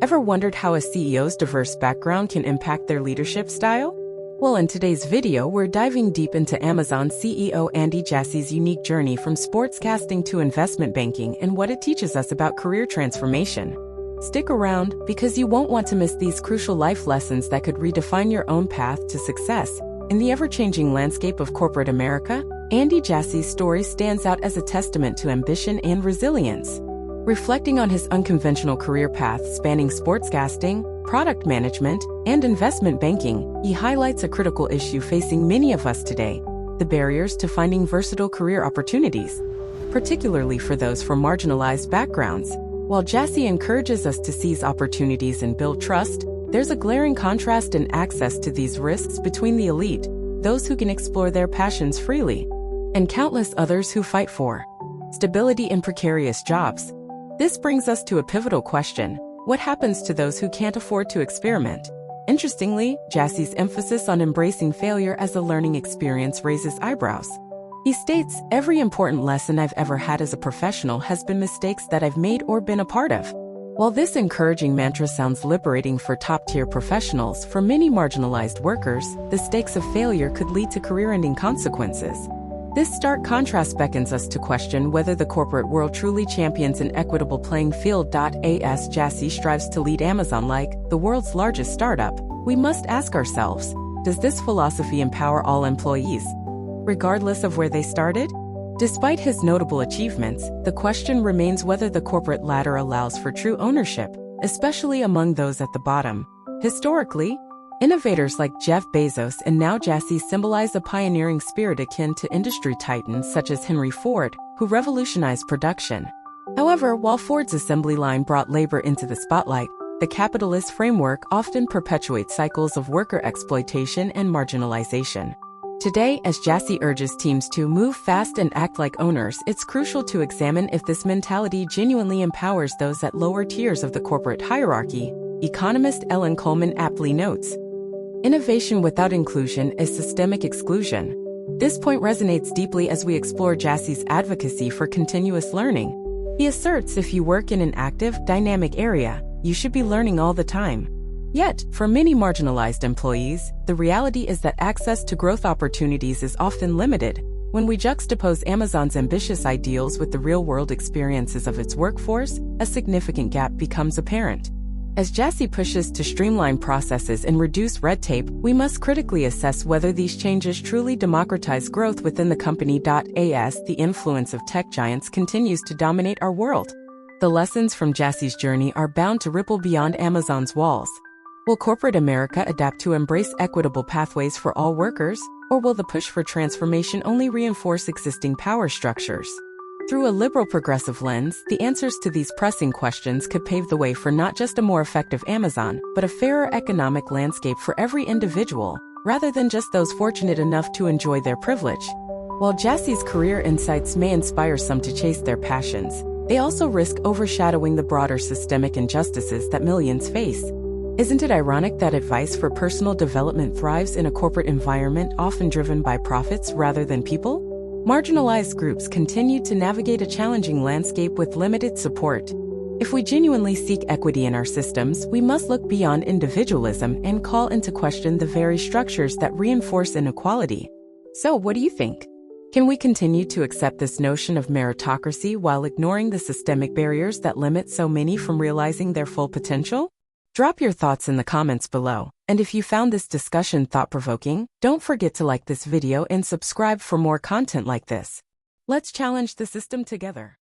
Ever wondered how a CEO's diverse background can impact their leadership style? Well, in today's video, we're diving deep into Amazon CEO Andy Jassy's unique journey from sportscasting to investment banking and what it teaches us about career transformation. Stick around, because you won't want to miss these crucial life lessons that could redefine your own path to success. In the ever-changing landscape of corporate America, Andy Jassy's story stands out as a testament to ambition and resilience. Reflecting on his unconventional career path spanning sportscasting, product management, and investment banking, he highlights a critical issue facing many of us today: the barriers to finding versatile career opportunities, particularly for those from marginalized backgrounds. While Jassy encourages us to seize opportunities and build trust, there's a glaring contrast in access to these risks between the elite, those who can explore their passions freely, and countless others who fight for stability in precarious jobs. This brings us to a pivotal question: what happens to those who can't afford to experiment? Interestingly, Jassy's emphasis on embracing failure as a learning experience raises eyebrows. He states, "Every important lesson I've ever had as a professional has been mistakes that I've made or been a part of." While this encouraging mantra sounds liberating for top-tier professionals, for many marginalized workers, the stakes of failure could lead to career-ending consequences. This stark contrast beckons us to question whether the corporate world truly champions an equitable playing field. As Jassy strives to lead Amazon like the world's largest startup, we must ask ourselves, does this philosophy empower all employees, regardless of where they started? Despite his notable achievements, the question remains whether the corporate ladder allows for true ownership, especially among those at the bottom. Historically, innovators like Jeff Bezos and now Jassy symbolize a pioneering spirit akin to industry titans such as Henry Ford, who revolutionized production. However, while Ford's assembly line brought labor into the spotlight, the capitalist framework often perpetuates cycles of worker exploitation and marginalization. Today, as Jassy urges teams to move fast and act like owners, it's crucial to examine if this mentality genuinely empowers those at lower tiers of the corporate hierarchy. Economist Ellen Coleman aptly notes, "Innovation without inclusion is systemic exclusion." This point resonates deeply as we explore Jassy's advocacy for continuous learning. He asserts if you work in an active, dynamic area, you should be learning all the time. Yet, for many marginalized employees, the reality is that access to growth opportunities is often limited. When we juxtapose Amazon's ambitious ideals with the real-world experiences of its workforce, a significant gap becomes apparent. As Jassy pushes to streamline processes and reduce red tape, we must critically assess whether these changes truly democratize growth within the company. As the influence of tech giants continues to dominate our world, the lessons from Jassy's journey are bound to ripple beyond Amazon's walls. Will corporate America adapt to embrace equitable pathways for all workers, or will the push for transformation only reinforce existing power structures? Through a liberal progressive lens, the answers to these pressing questions could pave the way for not just a more effective Amazon, but a fairer economic landscape for every individual, rather than just those fortunate enough to enjoy their privilege. While Jassy's career insights may inspire some to chase their passions, they also risk overshadowing the broader systemic injustices that millions face. Isn't it ironic that advice for personal development thrives in a corporate environment often driven by profits rather than people? Marginalized groups continue to navigate a challenging landscape with limited support. If we genuinely seek equity in our systems, we must look beyond individualism and call into question the very structures that reinforce inequality. So, what do you think? Can we continue to accept this notion of meritocracy while ignoring the systemic barriers that limit so many from realizing their full potential? Drop your thoughts in the comments below, and if you found this discussion thought-provoking, don't forget to like this video and subscribe for more content like this. Let's challenge the system together.